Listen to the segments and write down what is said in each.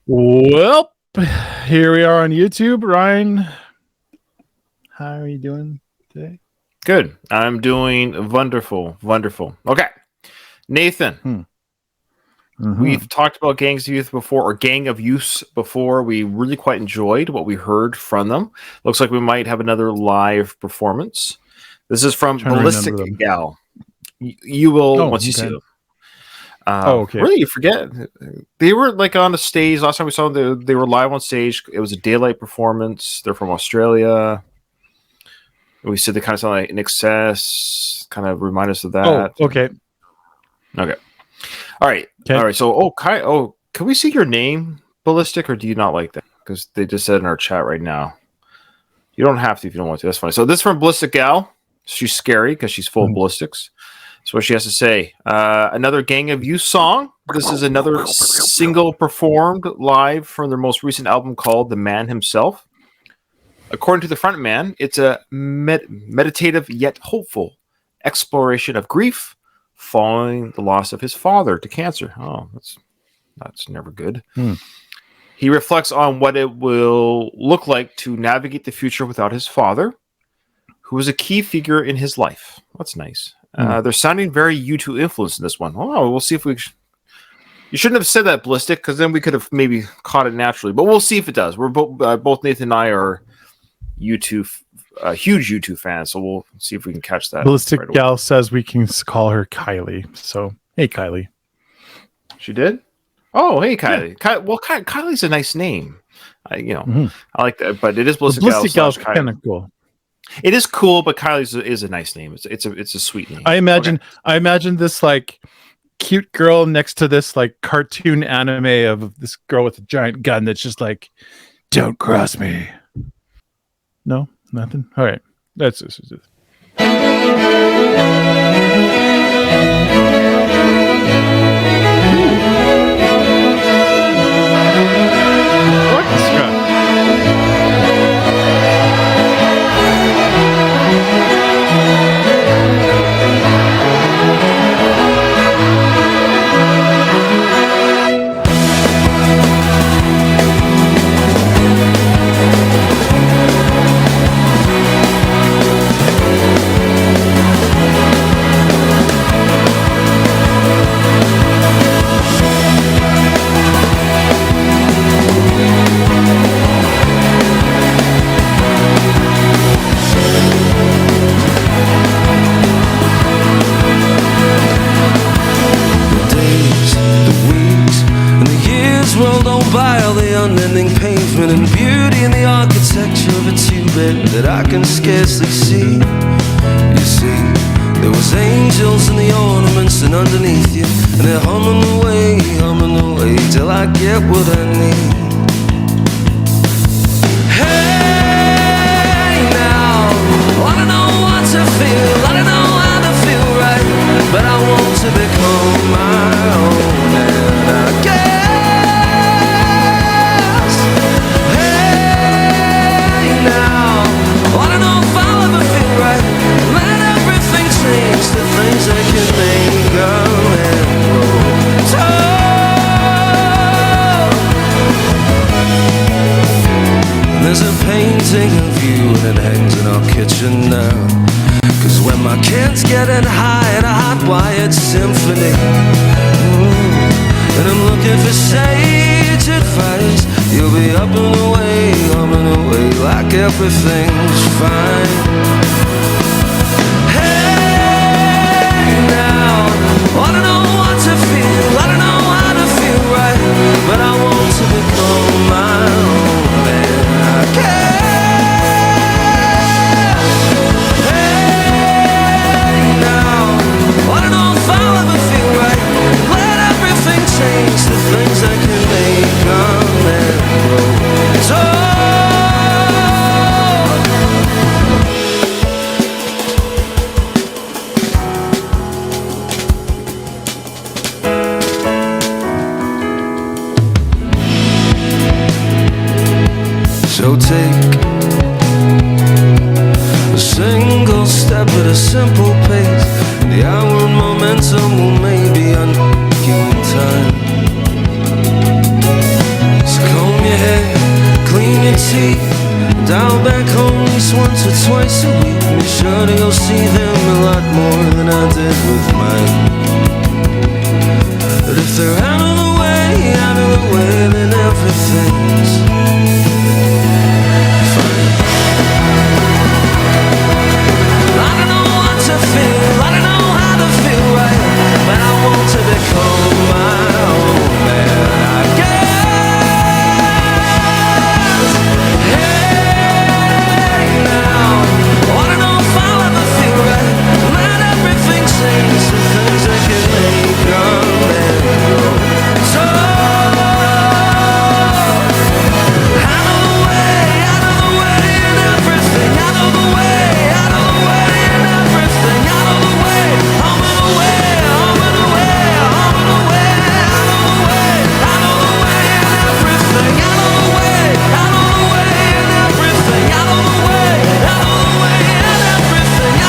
Well, here we are on YouTube. Ryan, how are you doing today? Good. I'm doing wonderful. Okay. Nathan, we've talked about Gangs of Youth before, or Gang of Youth before. We really quite enjoyed what we heard from them. Looks like we might have another live performance. This is from Ballistic Gal. You will once you see them. Okay. Really, you forget. They were like on a stage. Last time we saw them, they were live on stage. It was a daylight performance. They're from Australia. We said they kind of sound like In Excess. Kind of remind us of that. Oh, okay. Okay. All right. Okay. All right. So, can we see your name, Ballistic, or do you not like that? Because they just said in our chat right now. You don't have to if you don't want to. That's fine. So this is from Ballistic Gal. She's scary because she's full of ballistics. That's what she has to say. Another Gang of Youth song. This is another single performed live from their most recent album called The Man Himself. According to the frontman, it's a meditative yet hopeful exploration of grief following the loss of his father to cancer. Oh, that's never good. He reflects on what it will look like to navigate the future without his father, who was a key figure in his life. That's nice. They're sounding very U2 influenced in this one. Oh, we'll see if we... You shouldn't have said that, Ballistic, because then we could have maybe caught it naturally. But we'll see if it does. We're both Nathan and I are huge U2 fans, so we'll see if we can catch that. Ballistic Gal says we can call her Kylie. So, hey, Kylie. She did? Oh, hey, Kylie. Yeah. Kylie's a nice name. I like that, but it is Ballistic Gal. Ballistic Gal's kind of cool. It is cool, but Kylie's is a nice name. It's a sweet name. I imagine this like cute girl next to this like cartoon anime of this girl with a giant gun that's just like, "Don't cross me." No, nothing. All right, that's this. That I can scarcely see. You see, there was angels in the ornaments and underneath you, and they're humming away till I get what I need. Hey now, I don't know what to feel, I don't know how to feel right, but I want to become my own, and I guess. I don't know if I'll ever feel right. Let everything change, the things that can make a man grow tall. There's a painting of you and it hangs in our kitchen now. Cause when my kids getting high in a hot-wired symphony, and I'm looking for sage advice, you'll be up and away, like everything's fine. Hey now, I don't know what to feel, I don't know how to feel right, but I want to become my own man. I guess. Hey now, I don't know if I'll ever feel right. Let everything change, the things that can make a man grow tall. So take a single step at a simple pace. The hour and momentum will maybe undo you in time. once or twice a week. Be sure to go see them a lot more than I did with mine. But if they're out of the way, then everything's fine. I don't know what to feel, I don't know how to feel right, but I want to become my own man, I guess. Hey now, I don't know if I'll ever feel right. Let everything change, some things that can make a man grow. So out of the way, and everything. Out of the way, and everything. Out of the way, I'm in the way, I'm in the way, I'm in the way. Out of the way, and everything. Out of the way, and everything. Out of the way, and everything.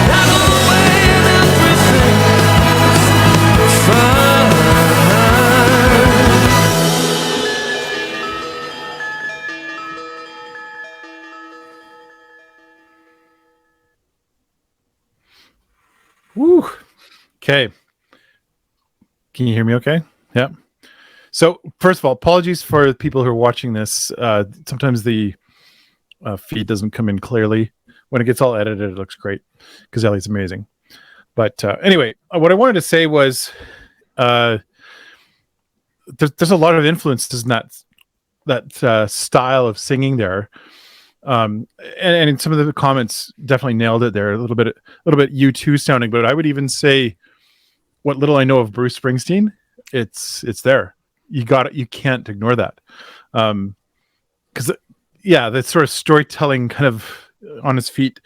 Out of the way, and everything. Fine. Woo. Okay. Can you hear me okay? Yeah. So first of all, apologies for the people who are watching this. Sometimes the feed doesn't come in clearly. When it gets all edited, it looks great because Ellie's amazing. But anyway, what I wanted to say was there's a lot of influences in that style of singing there. And in some of the comments definitely nailed it there. A little bit U2 sounding, but I would even say what little I know of Bruce Springsteen, it's there. You got it. You can't ignore that. Because that sort of storytelling kind of on his feet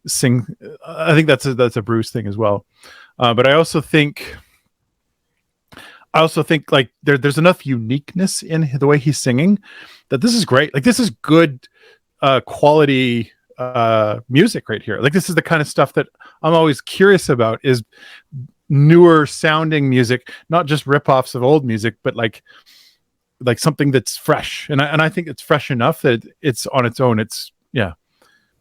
sing. I think that's a Bruce thing as well. But I also think like there's enough uniqueness in the way he's singing that this is great. Like this is good quality music right here. Like this is the kind of stuff that I'm always curious about, is newer sounding music, not just ripoffs of old music, but like something that's fresh. And I think it's fresh enough that it's on its own. It's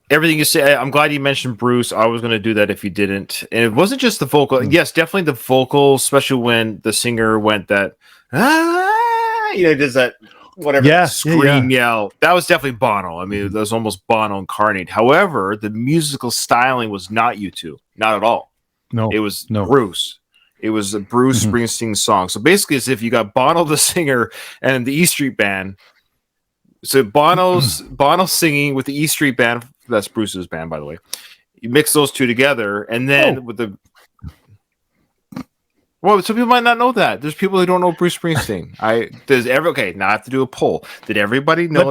Everything you say, I'm glad you mentioned Bruce. I was going to do that if you didn't. And it wasn't just the vocal. Yes, definitely the vocal, especially when the singer went that, does that whatever scream yell. That was definitely Bono. I mean, that was almost Bono incarnate. However, the musical styling was not U2, not at all. No, it was Bruce. It was a Bruce Springsteen song. So basically, as if you got Bono the singer and the E Street Band. So Bono singing with the E Street Band. That's Bruce's band, by the way. You mix those two together, and then with the some people might not know that. There's people who don't know Bruce Springsteen. Now I have to do a poll. Did everybody know?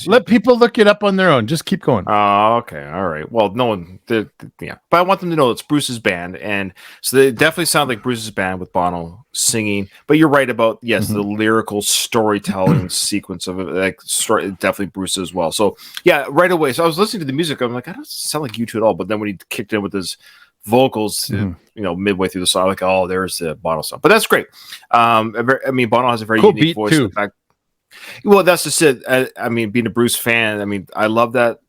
Let people look it up on their own. Just keep going. Oh, okay, all right. Well, no one, but I want them to know it's Bruce's band, and so they definitely sound like Bruce's band with Bono singing. But you're right about the lyrical storytelling sequence of it, definitely Bruce as well. So yeah, right away. So I was listening to the music. I'm like, I don't sound like U2 at all. But then when he kicked in with his vocals, midway through the song, like, oh, there's the Bono song. But that's great. I mean, Bono has a very unique voice. Well, that's just it. I mean, being a Bruce fan, I mean, I love that.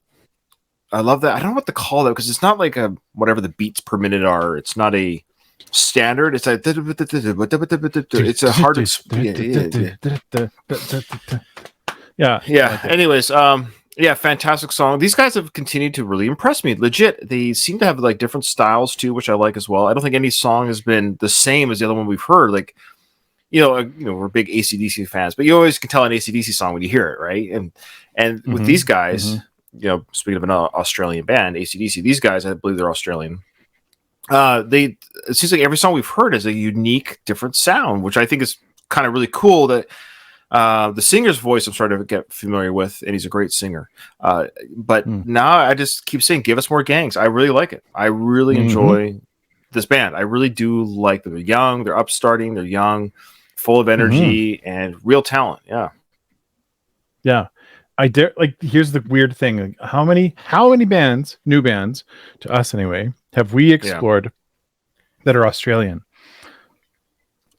I don't know what to call that, because it's not like whatever the beats per minute are. It's not a standard. It's like it's a hard. Yeah. Anyways, yeah, fantastic song. These guys have continued to really impress me. Legit, they seem to have like different styles too, which I like as well. I don't think any song has been the same as the other one we've heard. Like, we're big AC/DC fans, but you always can tell an AC/DC song when you hear it, right? And with these guys, speaking of an Australian band, AC/DC, these guys, I believe they're Australian. It seems like every song we've heard has a unique, different sound, which I think is kind of really cool. That the singer's voice I'm starting to get familiar with, and he's a great singer. But now I just keep saying, give us more gangs. I really like it. I really enjoy this band. I really do like them. They're young, they're upstarting, they're young, full of energy and real talent. Yeah. Here's the weird thing. Like, how many bands, new bands to us anyway, have we explored that are Australian?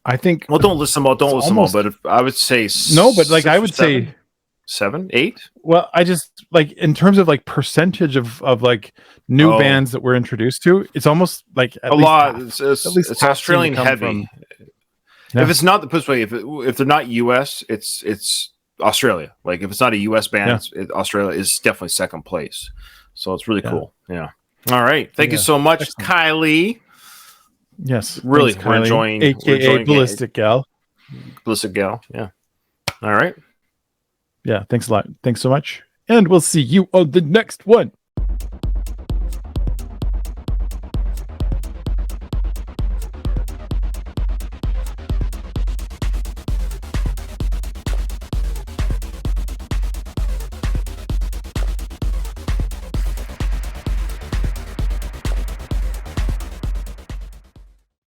I think. Well, don't list them all. But I would say no. But like I would say, 7, 8. Well, I just like in terms of like percentage of like new bands that we're introduced to, it's almost like at a least lot. half. It's At least half seem to Australian come heavy. from- If it's not the push way, if they're not US, it's Australia. Like if it's not a US band, Australia is definitely second place. So it's really cool. Yeah. All right. Thank you so much, Excellent. Kylie. Yes, Really, thanks, we're Kylie, enjoying aka Ballistic Gal. Ballistic Gal. Yeah. All right. Yeah, thanks a lot. Thanks so much. And we'll see you on the next one.